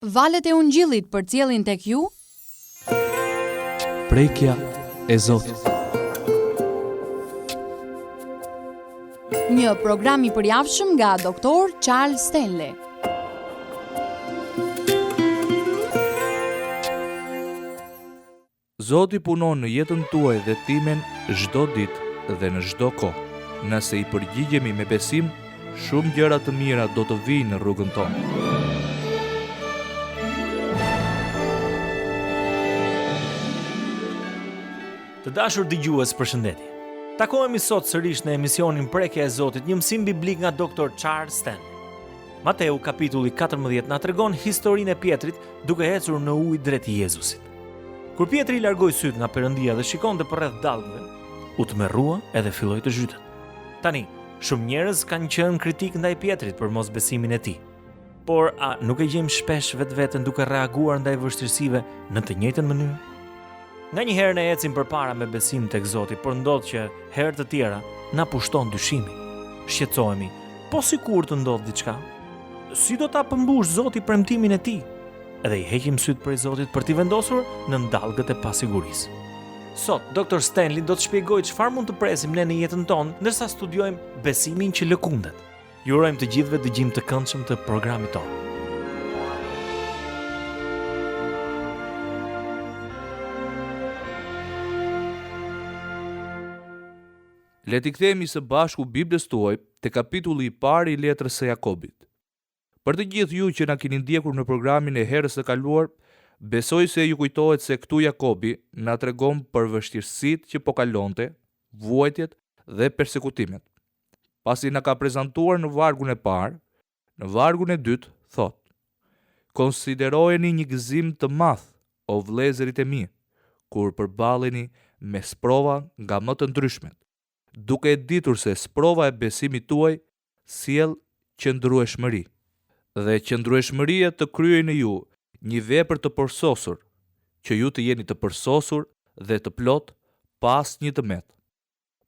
Valët e Ungjillit përcjellin tek ju Prekja e Zotit. një program i përjavshëm nga Dr. Charles Stanley. Zoti punon në jetën tuaj dhe timen çdo ditë dhe në çdo kohë. Nëse i përgjigjemi me besim, shumë gjëra të mira do të vijnë në rrugën tonë. Të dashur dëgjues, përshëndetje. Takohemi sot sërish në emisionin Prekja e Zotit, një mësim biblik nga Dr. Charles Stanley. Mateu kapitulli 14 na tregon historinë e Pietrit duke ecur në ujë drejt Jezusit. Kur Pietri i largoi syt nga Perëndia dhe shikonte përreth dallgëve, u tmerrua edhe filloi të zhytet. Tani, shumë njerëz kanë qenë kritik ndaj Pietrit për mosbesimin e tij. Por a nuk e gjejmë shpesh vetveten duke reaguar ndaj vështirësive në të njëjtën mënyrë? Nga një herë ne ecim përpara me besim tek Zoti, por ndodh që herë të tjera na pushton dyshimi. Shqetësohemi, po sikur të ndodh diçka, si do ta përmbush Zoti premtimin e tij? Edhe i heqim syt prej Zotit për t'i vendosur në ndallgët e pasigurisë. Sot Dr. Stanley do të shpjegojë çfarë mund të presim ne në jetën tonë ndërsa studiojmë besimin që lëkundet. Ju urojmë të gjithëve dëgjim të këndshëm të programit tonë. Le t'i kthehemi së bashku Biblës tuaj te kapitulli i parë i letrës së Jakobit. Për të gjithë ju që na keni ndjekur në programin e herës së kaluar, besoj se ju kujtohet se këtu Jakobi na tregon për vështirësitë që po kalonte, vuajtjet dhe persekutimet. Pasi na ka prezantuar në vargun e parë, në vargun e dytë thot: Konsiderojeni një gëzim të madh, o vëllezërit e mi, kur përballeni me sprova nga më të ndryshmet, duke e ditur se sprova e besimit tuaj sjell qëndrueshmëri. Dhe qëndrueshmëria të kryej në ju një vepër të përsosur, që ju të jeni të përsosur dhe të plot pas një tëmet.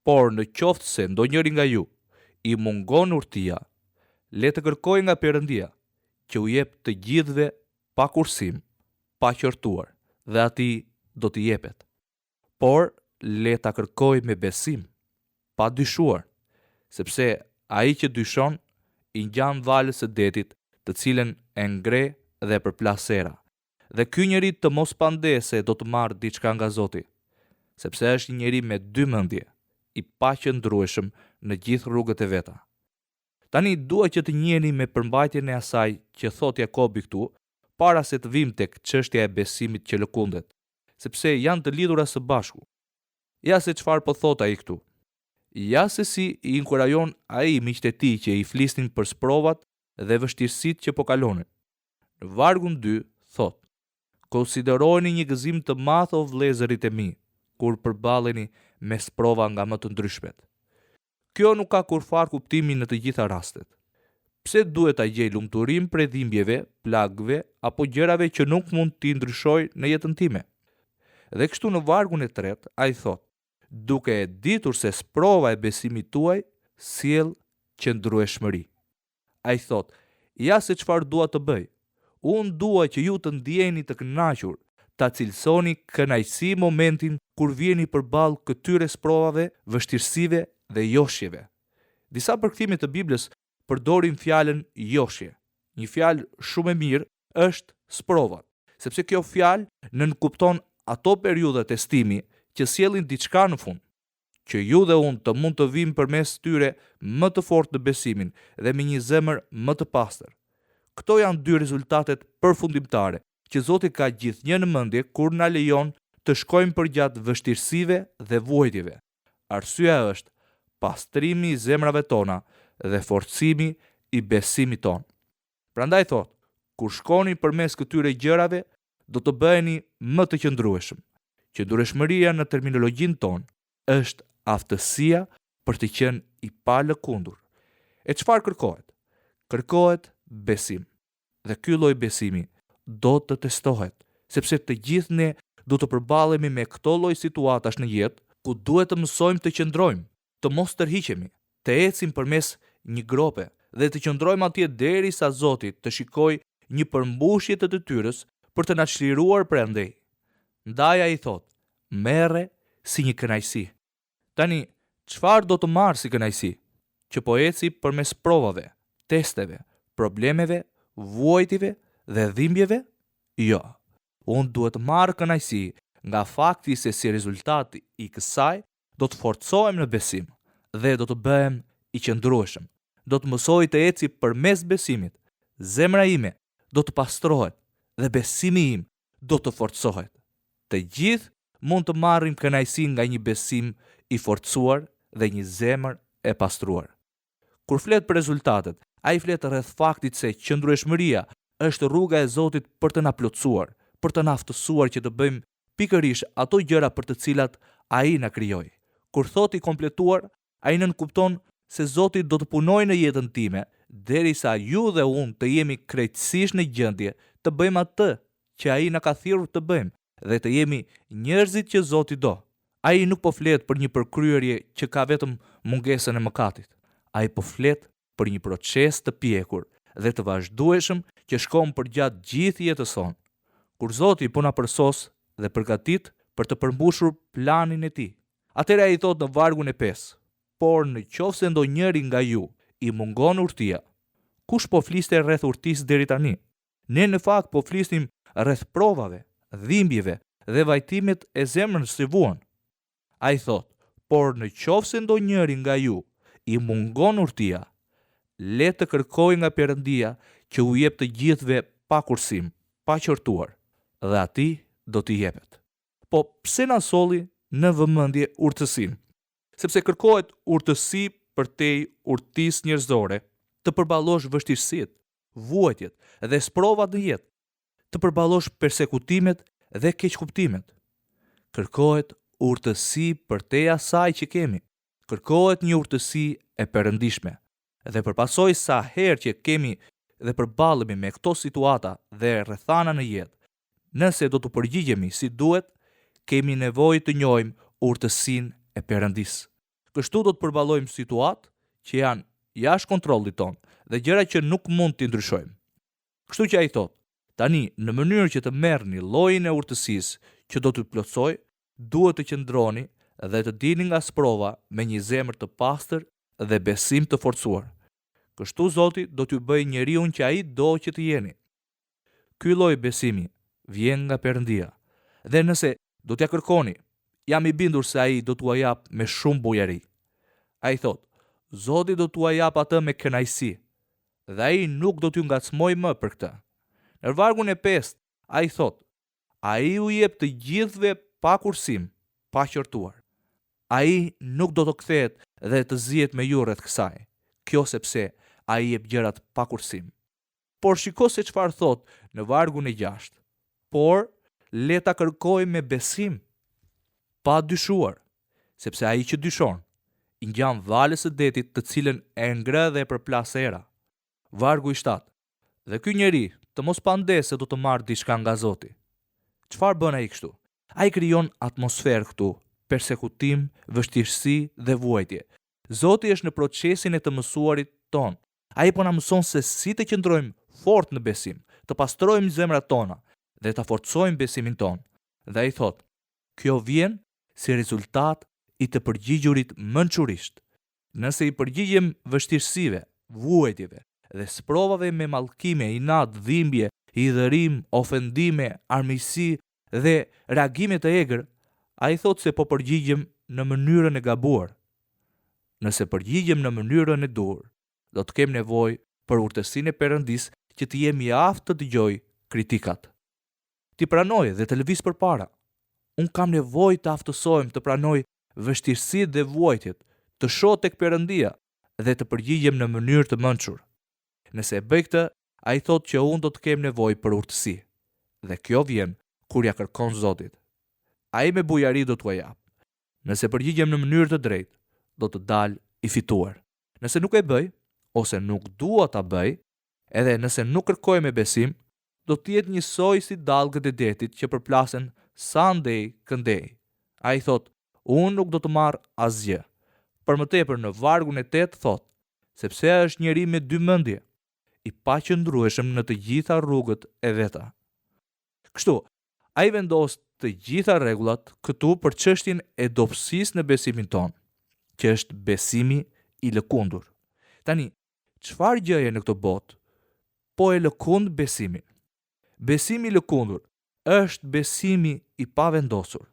Por në qoftë se ndonjëri nga ju i mungon urtia, le të kërkojë nga Perëndia, që u jep të gjithëve pa kursim, pa qortuar, dhe atij do t'i jepet. Por le ta kërkojë me besim, pa dyshuar, sepse ai që dyshon i ngjan valës së detit, të cilën e ngre dhe përplas sera. Dhe ky njeri të mos pandese do të marrë diçka nga Zoti, sepse është një njeri me dy mendje, i paqëndrueshëm në gjithë rrugët e veta. Tani dua që të njiheni me përmbajtjen e asaj që thot Jakobi këtu, para se të vim tek çështja e besimit që lëkundet, sepse janë të lidhura së bashku. Ja se çfarë po thot ai këtu. Ja se si i inkurajon ai miqtë e tij që i flisnin për sprovat dhe vështirësitë që po kalonin. Në vargun 2 thot: Konsiderojeni një gëzim të madh, o vëllezërit e mi, kur përballeni me sprova nga më të ndryshmet. Kjo nuk ka kurfar kuptimin në të gjitha rastet. Pse duhet ta gjej lumturim prej dhimbjeve, plagëve apo gjërave që nuk mund t'i ndryshoj në jetën time? Dhe kështu në vargun e 3 ai thot: duke e ditur se sprova e besimit tuaj sjell qëndrueshmëri. Ai thot: ja se çfarë dua të bëj. Unë dua që ju të ndjeheni të kënaqur, ta cilësoni kënaqësi momentin kur vjeni përballë këtyre sprovave, vështirësive dhe joshjeve. Disa përkthime të Biblës përdorin fjalën joshje. Një fjalë shumë e mirë është sprovat, sepse kjo fjalë nënkupton ato periudha testimi që sjellin diçka në fund, që ju dhe unë të mund të vim përmes tyre më të fortë në besimin dhe me një zemër më të pastër. Këto janë dy rezultatet përfundimtare që Zoti ka gjithnjë në mendje kur na lejon të shkojmë përgjatë vështirësive dhe vuajtjeve. Arsyeja është pastrimi i zemrave tona dhe forcimi i besimit ton. Prandaj thot: kur shkoni përmes këtyre gjërave, do të bëheni më të qëndrueshëm. Qëndrueshmëria në terminologjinë tonë është aftësia për të qenë i palëkundur. E çfarë kërkohet? Kërkohet besim. Dhe ky lloj besimi do të testohet, sepse të gjithë ne do të përballemi me këto lloj situatash në jetë, ku duhet të mësojmë të qëndrojmë, të mos tërhiqemi, të ecim përmes një grope dhe të qëndrojmë atje derisa Zoti të shikojë një përmbushje të detyrës për të na çliruar prandej. Ndaj ai thot, merre si një kënaqësi. Tani, çfarë do të marr si kënaqësi? Që po eci përmes provave, testeve, problemeve, vuajtjeve dhe dhimbjeve? Jo. Unë duhet marr kënaqësi nga fakti se si rezultati i kësaj do të forcohem në besim dhe do të bëhem i qëndrueshëm. Do të mësoj të eci përmes besimit. Zemra ime do të pastrohet dhe besimi im do të forcohet. Të gjithë mund të marrim kënaqësi nga një besim i forcuar dhe një zemër e pastruar. Kur flet për rezultatet, ai flet rreth faktit se qëndrueshmëria është rruga e Zotit për të na plotësuar, për të na aftësuar që të bëjmë pikërisht ato gjëra për të cilat ai na krijoi. Kur thot i kompletuar, ai nënkupton se Zoti do të punojë në jetën time derisa ju dhe unë të jemi krejtësisht në gjendje të bëjmë atë që ai na ka thirrur të bëjmë dhe të jemi njerëzit që Zoti do. Ai nuk po flet për një përkryerje që ka vetëm mungesën e mëkatit. Ai po flet për një proces të pjekur dhe të vazhdueshëm që shkon përgjatë gjithë jetës sonë. Kur Zoti po na përsos dhe përgatit për të përmbushur planin e tij, atëherë ai thot në vargun e 5: por në qoftë se ndonjëri nga ju i mungon urtia. Kush po fliste rreth urtisë deri tani? Ne në fakt po flisnim rreth provave, dhimbjeve dhe vajtimet e zemrës si vuan. Ai thot, por në qoftë se ndonjëri nga ju i mungon urtia, le të kërkojë nga Perëndia që u jep të gjithëve pa kursim, pa qortuar, dhe atij do t'i jepet. Po pse na solli në vëmendje urtësinë? Sepse kërkohet urtësi përtej urtisë njerëzore, të përballosh vështirësitë, vuajtjet dhe sprovat në jetë, të përballosh persekutimet dhe keqkuptimet. Kërkohet urtësi përtej asaj që kemi. Kërkohet një urtësi e perëndishme. Dhe përpasoj sa herë që kemi dhe përballemi me këto situata dhe rrethana në jetë, nëse do të përgjigjemi si duhet, kemi nevojë të njohim urtësinë e Perëndisë. Kështu do të përballojmë situatë që janë jashtë kontrollit tonë dhe gjëra që nuk mund t'i ndryshojmë. Kështu që ai thot, tani në mënyrë që të merrni llojin e urtësisë që do t'ju plotësoj, duhet të qëndroni dhe të dilni nga sprova me një zemër të pastër dhe besim të forcuar. Kështu Zoti do t'ju bëjë njeriu që ai do që të jeni. Ky lloj besimi vjen nga Perëndia. Dhe nëse do t'ja kërkoni, jam i bindur se ai do t'ua jap me shumë bujari. Ai thot, Zoti do t'ua jap atë me kënaqësi, dhe ai nuk do t'ju ngacmoj më për këtë. Në vargun e 5, ai thot, ai u jep të gjithëve pa kursim, pa qortuar. Ai nuk do të kthehet dhe të zihet me ju rreth kësaj. Kjo sepse ai jep gjërat pa kursim. Por shiko se çfarë thot në vargun e 6. Por le ta kërkojmë me besim, pa dyshuar, sepse ai që dyshon i ngjan valës së detit të cilën e ngrë dhe e përplas era. Vargu i 7. Dhe ky njeri të mos pandesë se do të marrë diçka nga Zoti. Çfarë bën ai kështu? Ai krijon atmosferë këtu, persekutim, vështirësi dhe vuajtje. Zoti është në procesin e të mësuarit ton. Ai po na mëson se si të qëndrojmë fort në besim, të pastrojmë zemrat tona dhe të forcojmë besimin ton. Dhe ai thot, kjo vjen si rezultat i të përgjigjurit mençurisht. Nëse i përgjigjem vështirësive, vuajtjeve dhe sprovave me mallkime, inat, dhimbje, hidhërim, ofendime, armiqësi dhe reagime të egër, ai thot se po përgjigjem në mënyrën e gabuar. Nëse përgjigjem në mënyrën e dur, do të kem nevojë për urtësinë e Perëndisë që të jemi aftë të dëgjoj kritikat. Ti pranoj dhe të lëviz përpara. Unë kam nevojë të aftësohem të pranoj vështirësitë dhe vuajtjet, të shoh tek Perëndia dhe të përgjigjem në mënyrë të mençur. Nëse e bëj këtë, ai thot që unë do të kem nevojë për urtësi. Dhe kjo vjen kur ja kërkon Zotit. Ai me bujari do t'ua jap. Nëse përgjigjem në mënyrë të drejtë, do të dal i fituar. Nëse nuk e bëj, ose nuk dua ta bëj, edhe nëse nuk kërkoj me besim, do të jetë njësoj si dallgët e detit që përplasen sa ndej këndej. Ai thot, unë nuk do të marr asgjë. Për më tepër në vargun e 8 thot, sepse është njeri me dy mendje. i paqëndrueshëm në të gjitha rrugët e veta. Kështu, ai vendos të gjitha rregullat këtu për çështjen e dobësisë në besimin ton, që është besimi i lëkundur. Tani, çfarë gjëje në këtë botë po e lëkund besimin? Besimi i lëkundur është besimi i pavendosur,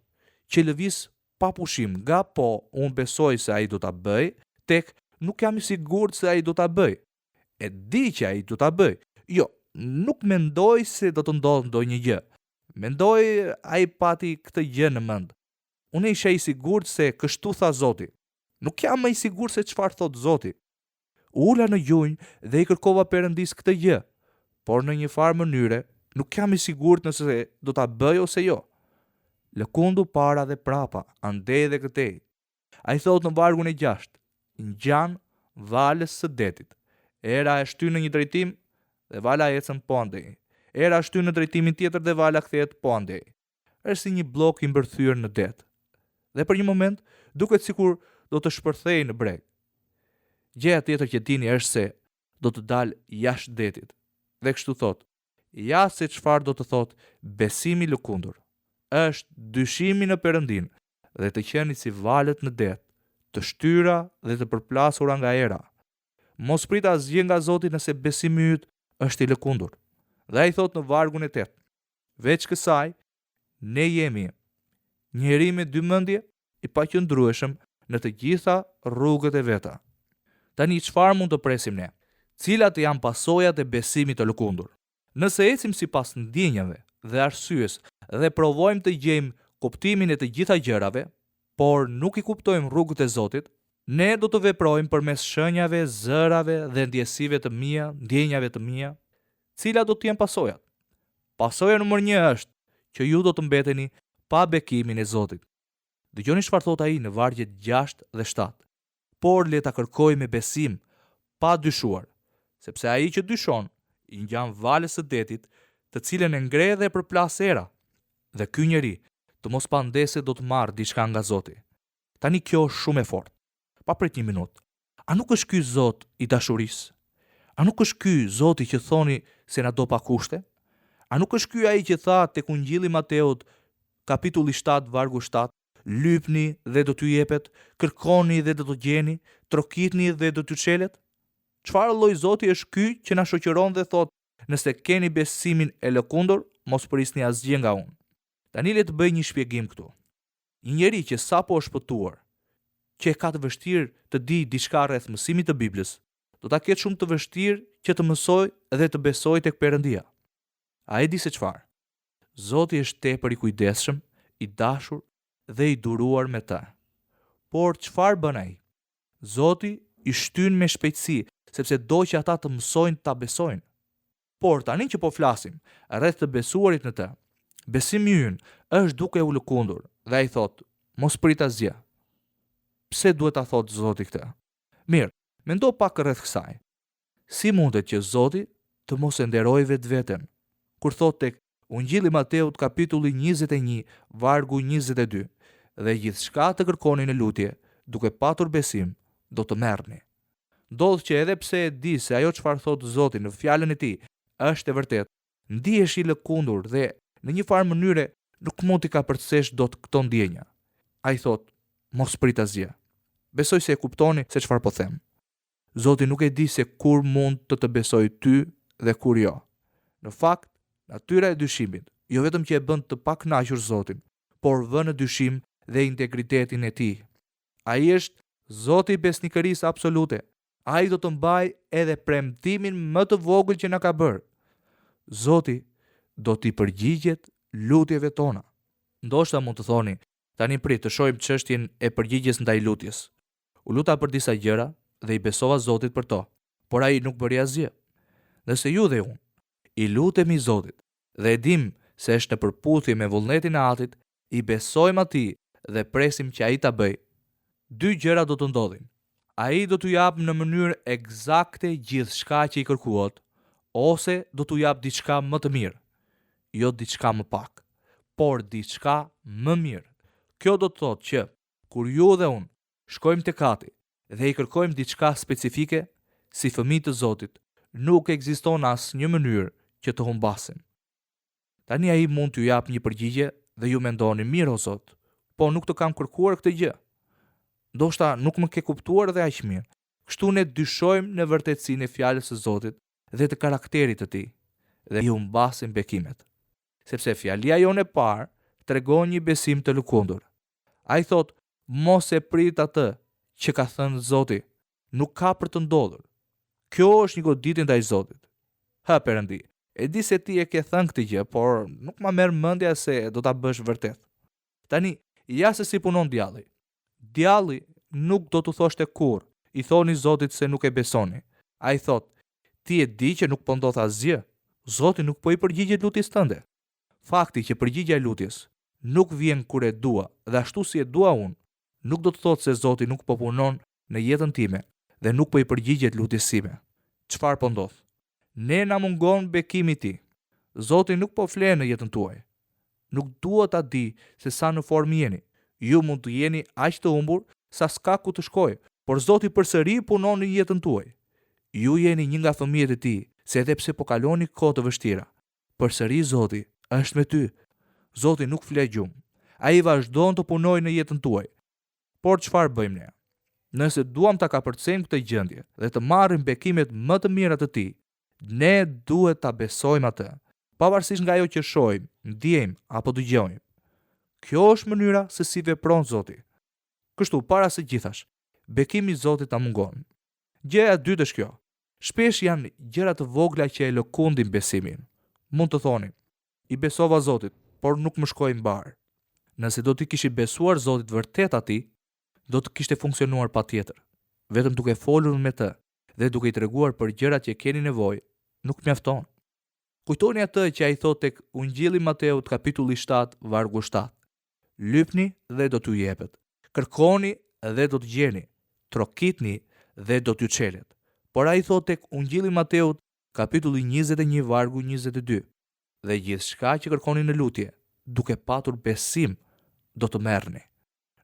që lëviz pa pushim nga po unë besoj se ai do ta bëj, tek nuk jam i sigurt se ai do ta bëj. E di që ai do ta bëj. Jo, nuk mendoj se do të ndodhë ndonjë gjë. Mendoj ai pati këtë gjë në mend. Unë isha i sigurt se kështu tha Zoti. Nuk jam më i sigurt se çfarë thot Zoti. Ula në gjunjë dhe i kërkova Perëndis këtë gjë, por në një farë mënyre nuk jam i sigurt nëse do ta bëj ose jo. Lëkundu para dhe prapa, andej dhe këtej. Ai thot në vargun e 6, ngjan valës së detit. Era e shtyn në një drejtim dhe vala ecën po andej. Era shtyn në drejtimin tjetër dhe vala kthehet po andej. Është si një blok i mbërthyer në det. Dhe për një moment duket sikur do të shpërthejë në breg. Gjëja tjetër që dini është se do të dalë jashtë detit. Dhe kështu thot, ja se çfarë do të thot besimi lëkundur. Është dyshimi në Perëndin dhe të qeni si valët në det, të shtyra dhe të përplasura nga era. Mos prit asgjë nga Zoti nëse besimi yt është i lëkundur. Dhe ai thot në vargun e 8, veç kësaj, ne jemi njeri me dy mendje, i paqëndrueshëm në të gjitha rrugët e veta. Tani çfarë mund të presim ne? Cilat janë pasojat e besimit të lëkundur? Nëse ecim sipas ndjenjave dhe arsyes dhe provojmë të gjejmë kuptimin e të gjitha gjërave, por nuk i kuptojmë rrugët e Zotit, ne do të veprojmë përmes shenjave, zërave dhe ndjesive të mia, ndjenjave të mia. Cilat do të jenë pasojat? Pasoja nr. 1 është që ju do të mbeteni pa bekimin e Zotit. Dëgjoni çfarë thot ai në vargjet 6 dhe 7. Por le ta kërkojmë me besim, pa dyshuar, sepse ai që dyshon i ngjan valës së detit, të cilën e ngre dhe përplas era. Dhe ky njeri të mos pandese do të marrë diçka nga Zoti. Tani kjo është shumë e fortë. Pa prit një minutë. A nuk është ky Zot i dashurisë? A nuk është ky Zoti që thoni se na do pa kushte? A nuk është ky ai që tha tek Ungjilli Mateut, kapitulli 7, vargu 7, lypni dhe do t'ju jepet, kërkoni dhe do të gjeni, trokitni dhe do t'ju çelet? Çfarë lloj Zoti është ky që na shoqëron dhe thot, nëse keni besimin e lëkundur, mos prisni asgjë nga unë. Tani le të bëj një shpjegim këtu. Një njeri që sapo është shpëtuar, që e ka të vështirë të di diçka rreth mësimit të Biblës, do ta ketë shumë të vështirë që të mësoj dhe të besoj tek Perëndia. A e di se çfarë? Zoti është tepër i kujdesshëm, i dashur dhe i duruar me të. Por çfarë bën ai? Zoti i shtyn me shpejtësi, sepse do që ata të mësojnë ta besojnë. Por tani që po flasim rreth të besuarit në të, besimi ynë është duke u lëkundur dhe ai thot, mos prit asgjë. Pse duhet ta thot Zoti këtë? Mirë, mendo pak rreth kësaj. Si mundet që Zoti të mos e nderojë vetveten? Kur thot tek Ungjilli Mateut kapitulli 21, vargu 22, dhe gjithçka të kërkoni në lutje, duke patur besim, do të merrni. Ndodh që edhe pse e di se ajo çfarë thot Zoti në fjalën e tij është e vërtetë, ndihesh i lëkundur dhe në një farë mënyre nuk mund t'i kapërcësh dot këto ndjenja. Ai thot, mos prit asgjë. Besoj se e kuptoni se çfarë po them. Zoti nuk e di se kur mund të besoj ty dhe kur jo. Në fakt, natyra e dyshimit, jo vetëm që e bën të pakënaqur Zotin, por vën në dyshim dhe integritetin e tij. Ai është Zoti i besnikërisë absolute. Ai do të mbajë edhe premtimin më të vogël që na ka bërë. Zoti do t'i përgjigjet lutjeve tona. Ndoshta mund të thoni, tani prit të shohim çështjen e përgjigjes ndaj lutjes. U luta për disa gjëra dhe i besova Zotit për to, por ai nuk bëri asgjë. Nëse ju dhe unë i lutemi Zotit dhe e dim se është në përputhje me vullnetin e Atit, i besojmë atij dhe presim që ai ta bëj, dy gjëra do të ndodhin. Ai do t'u jap në mënyrë eksakte gjithçka që i kërkuat, ose do t'u jap diçka më të mirë, jo diçka më pak, por diçka më mirë. Kjo do të thotë që kur ju dhe unë shkojmë tek Ati dhe i kërkojmë diçka specifike, si fëmijë të Zotit, nuk ekziston asnjë mënyrë që të humbasim. Tani ai mund t'ju jap një përgjigje dhe ju mendoni, mirë o Zot, po nuk të kam kërkuar këtë gjë. Ndoshta nuk më ke kuptuar dhe aq mirë. Kështu ne dyshojmë në vërtetësinë e fjalës së Zotit dhe të karakterit të tij dhe i humbasim bekimet. Sepse fjalia jonë e parë tregon një besim të lëkundur. Ai thot, mos e prit atë që ka thënë Zoti, nuk ka për të ndodhur. Kjo është një goditje ndaj Zotit. Ha Perëndi, e di se ti e ke thënë këtë gjë, por nuk ma merr mendja se do ta bësh vërtet. Tani, ja se si punon djalli. Djalli nuk do t'u thoshte kurrë, i thoni Zotit se nuk e besoni. Ai thot, ti e di që nuk po ndodh asgjë. Zoti nuk po i përgjigjet lutjes tënde. Fakti që përgjigja e lutjes nuk vjen kur e dua dhe ashtu si e dua unë, nuk do të thotë se Zoti nuk po punon në jetën time dhe nuk po i përgjigjet lutjes sime. Çfarë po ndodh? Ne na mungon bekimi i tij. Zoti nuk po flen në jetën tuaj. Nuk dua ta di se sa në formë jeni. Ju mund të jeni aq të humbur sa s'ka ku të shkojë, por Zoti përsëri punon në jetën tuaj. Ju jeni një nga fëmijët e tij, se edhe pse po kaloni kohë të vështira, përsëri Zoti është me ty. Zoti nuk fle gjumë. Ai vazhdon të punojë në jetën tuaj. Por çfarë bëjmë ne? Nëse duam ta kapërcejmë këtë gjendje dhe të marrim bekimet më të mira të tij, ne duhet ta besojmë atë, pavarësisht nga ajo që shohim, ndjejmë apo dëgjojmë. Kjo është mënyra se si vepron Zoti. Kështu, para së gjithash, bekimi i Zotit ta mungon. Gjëja e dytë është kjo. Shpesh janë gjëra të vogla që e lëkundin besimin. Mund të thoni, i besova Zotit, por nuk më shkoi mbar. Nëse do t'i kishi besuar Zotit vërtet atij, do të kishte funksionuar patjetër. Vetëm duke folur me të dhe duke i treguar për gjërat që keni nevojë, nuk mjafton. Kujtoni atë që ai thot tek Ungjilli Mateut kapitulli 7 vargu 7. Lypni dhe do t'ju jepet. Kërkoni dhe do të gjeni. Trokitni dhe do t'ju çelet. Por ai thot tek Ungjilli Mateut kapitulli 21 vargu 22. Dhe gjithçka që kërkoni në lutje, duke patur besim, do të merrni.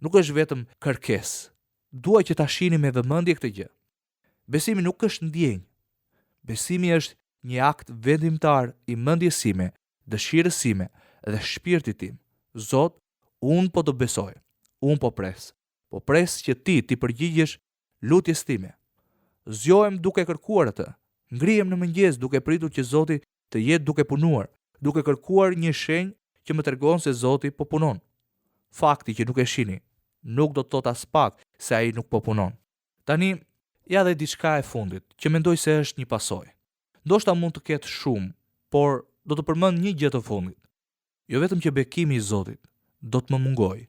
Nuk është vetëm kërkesë. Dua që ta shihni me vëmendje këtë gjë. Besimi nuk është ndjenjë. Besimi është një akt vendimtar i mendjes sime, dëshirës sime dhe shpirtit tim. Zot, unë po të besoj. Unë po pres. Po pres që ti përgjigjesh lutjes time. Zgjohem duke kërkuar atë. Ngrihem në mëngjes duke pritur që Zoti të jetë duke punuar, duke kërkuar një shenjë që më tregon se Zoti po punon. Fakti që nuk e shihni nuk do të thotë as pak se ai nuk po punon. Tani, ja dhe diçka e fundit, që mendoj se është një pasojë. Ndoshta mund të ketë shumë, por do të përmend një gjë të fundit. Jo vetëm që bekimi i Zotit do të më mungojë,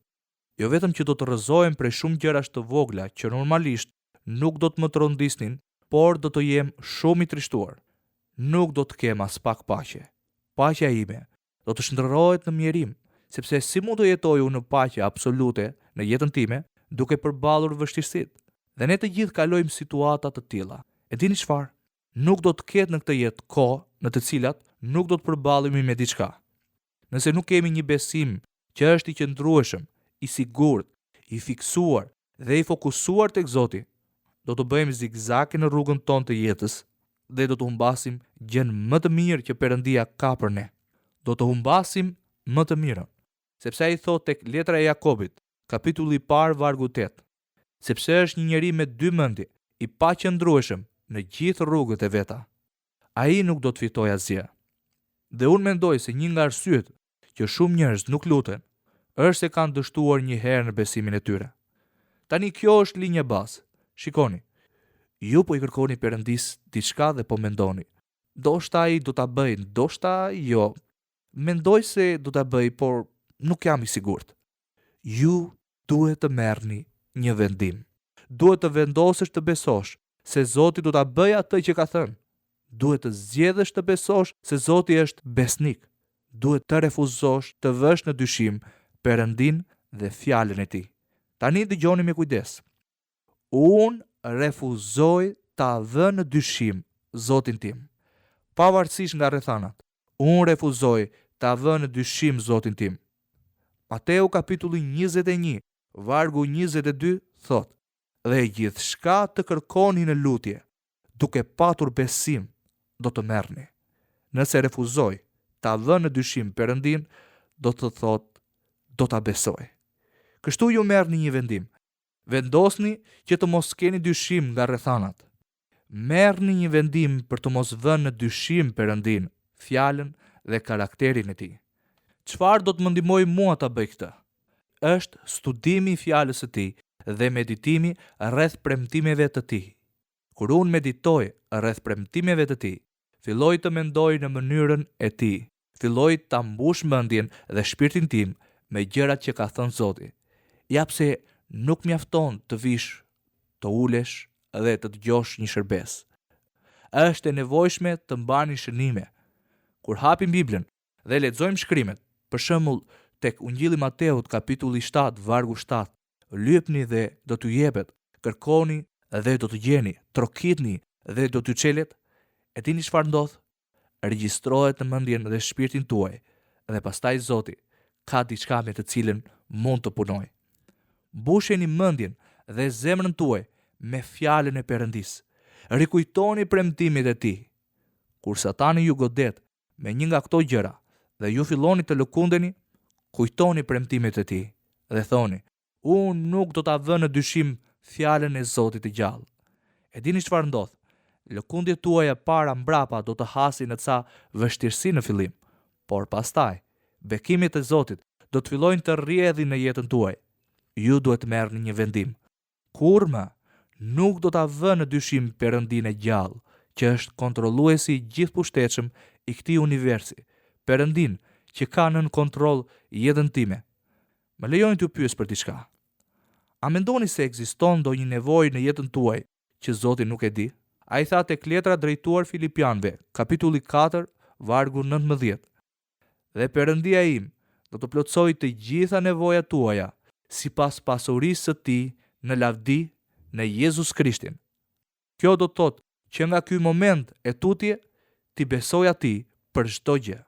jo vetëm që do të rrëzohem prej shumë gjërash të vogla që normalisht nuk do të më trondisnin, por do të jem shumë i trishtuar. Nuk do të kem as pak paqe. Paqja ime do të shndërrohet në mjerim, sepse si mund të jetoj unë në paqe absolute në jetën time, duke përballur vështirësitë. Dhe ne të gjithë kalojmë situata të tilla. E dini çfarë? Nuk do të ketë në këtë jetë kohë në të cilat nuk do të përballemi me diçka. Nëse nuk kemi një besim që është i qëndrueshëm, i sigurt, i fiksuar dhe i fokusuar tek Zoti, do të bëjmë zigzake në rrugën tonë të jetës dhe do të humbasim gjën më të mirë që Perëndia ka për ne. Do të humbasim më të mirën, sepse ai thot tek letra e Jakobit, kapitulli 1 vargu 8, sepse është një njeri me dy mendje, i paqëndrueshëm në gjithë rrugët e veta. Ai nuk do të fitojë asgjë. Dhe unë mendoj se një nga arsyet që shumë njerëz nuk luten, është se kanë dështuar një herë në besimin e tyre. Tani kjo është linja bazë. Shikoni, ju po i kërkoni Perëndis diçka dhe po mendoni, ndoshta ai do ta bëj, ndoshta jo. Mendoj se do ta bëj, por nuk jam i sigurt. Ju duhet të merrni një vendim. Duhet të vendosësh të besosh se Zoti do ta bëjë atë që ka thënë. Duhet të zgjedhësh të besosh se Zoti është besnik. Duhet të refuzosh të vësh në dyshim Perëndin dhe fjalën e tij. Tani dëgjoni me kujdes. Unë refuzoj ta vë në dyshim Zotin tim. Pavarësisht nga rrethanat, unë refuzoj ta vë në dyshim Zotin tim. Mateu kapitulli 21, vargu 22 thot: Dhe gjithçka të kërkoni në lutje, duke patur besim, do të merrni. Nëse refuzoj ta vënë në dyshim Perëndin, do të thotë do ta besoj. Kështu ju merrni një vendim. Vendosni që të mos keni dyshim nga rrethanat. Merrni një vendim për të mos vënë në dyshim Perëndin, fjalën dhe karakterin e tij. Çfarë do të më ndihmojë mua ta bëj këtë? Është studimi i fjalës së tij dhe meditimi rreth premtimeve të tij. Kur unë meditoj rreth premtimeve të tij, filloj të mendoj në mënyrën e tij. Filloj ta mbush mendjen dhe shpirtin tim me gjërat që ka thënë Zoti. Ja pse nuk mjafton të vish, të ulesh dhe të dëgjosh një shërbes. Është e nevojshme të mbani shënime. Kur hapim Biblën dhe lexojmë shkrimet, për shembull tek Ungjilli Mateut kapitulli 7 vargu 7, lypni dhe do t'ju jepet, kërkoni dhe do të gjeni, trokitni dhe do t'ju çelet. E dini çfarë ndodh? Regjistrohet në mendjen dhe shpirtin tuaj dhe pastaj Zoti ka diçka me të cilën mund të punoj. Mbusheni mendjen dhe zemrën tuaj me fjalën e Perëndis. Rikujtoni premtimet e tij. Kur Satani ju godet me një nga këto gjëra dhe ju filloni të lëkundeni, kujtoni premtimet e tij dhe thoni: unë nuk do ta vë në dyshim fjalën e Zotit të gjallë. E dini çfarë ndodh? Lëkundjet tuaja para mbrapa do të hasin në ca vështirësi në fillim, por pastaj bekimet e Zotit do të fillojnë të rrjedhin në jetën tuaj. Ju duhet të merrni një vendim. Kurrë nuk do ta vë në dyshim Perëndin e gjallë, që është kontrolluesi i gjithëpushtetshëm i këtij universi, Perëndin që ka nën kontroll jetën time. Më lejoni t'ju pyes për diçka. A mendoni se ekziston ndonjë nevojë në jetën tuaj që Zoti nuk e di? Ai tha tek letra drejtuar Filipianëve, kapitulli 4, vargu 19. Dhe Perëndia im do të plotësojë të gjitha nevojat tuaja sipas pasurisë së tij në lavdi në Jezus Krishtin. Kjo do të thotë që nga ky moment e tutje ti besoj atij për çdo gjë.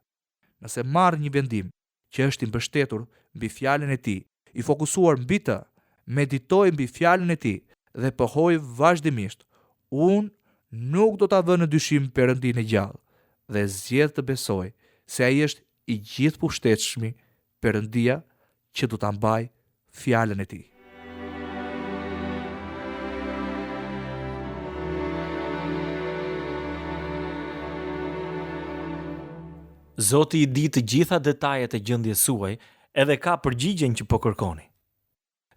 Nëse marr një vendim që është i mbështetur mbi fjalën e tij, i fokusuar mbi të, meditoj mbi fjalën e tij dhe pohoj vazhdimisht, unë nuk do ta vë në dyshim Perëndin e gjallë dhe zgjedh të besoj se ai është i gjithëpushtetshëm, Perëndia që do ta mbaj fjalën e tij. Zoti i di të gjitha detajet e gjendjes suaj edhe ka përgjigjen që po kërkoni.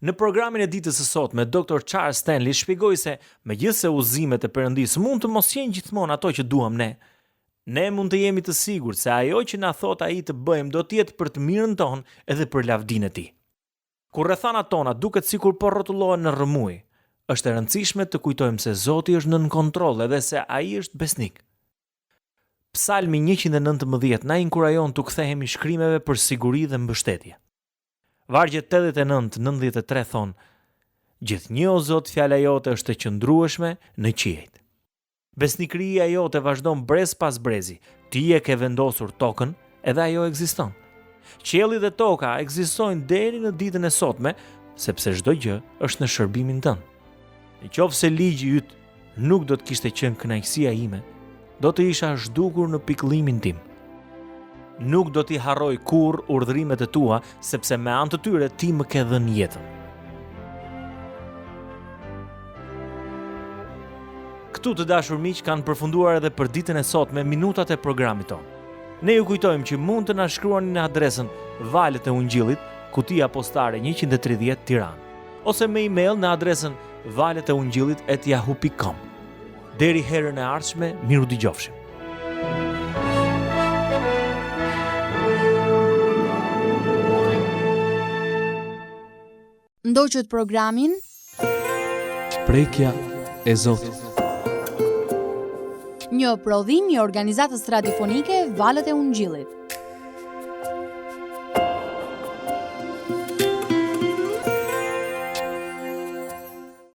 Në programin e ditës së sotme, Dr. Charles Stanley shpjegoi se megjithse udhëzimet e Perëndisë mund të mos jenë gjithmonë ato që duam ne mund të jemi të sigurt se ajo që na thot ai të bëjmë do të jetë për të mirën tonë edhe për lavdinë e tij. Kur rrethanat tona duket sikur po rrotullohen në rrëmuj, është e rëndësishme të kujtojmë se Zoti është nën kontroll edhe se ai është besnik. Psalmi 119 na inkurajon të kthehemi shkrimeve për siguri dhe mbështetje. Vargjet 89-93 thon: Gjithnjë o Zot, fjala jote është e qëndrueshme në qiejt. Besnikëria jote vazhdon brez pas brezi. Ti e ke vendosur tokën, edhe ajo ekziston. Qielli dhe toka ekzistojnë deri në ditën e sotme, sepse çdo gjë është në shërbimin tënd. Nëse ligji yt nuk do të kishte qenë kënaqësia ime, do të isha zhdukur në pikëllimin tim. Nuk do t'i harroj kurrë urdhërimet e tua, sepse me anë të tyre ti më ke dhënë jetën. Këtu të dashur miq kanë përfunduar edhe për ditën e sotme minutat e programit tonë. Ne ju kujtojmë që mund të na shkruani në adresën Valët e Ungjillit, kutia postare 130 Tiranë, ose me email në adresën valetëungjillit@yahoo.com. Deri herën e ardhshme, miru dëgjofshim. Ndoqët programin Prekja e Zotit. një prodhim i organizatës radiofonike Valët e Ungjillit.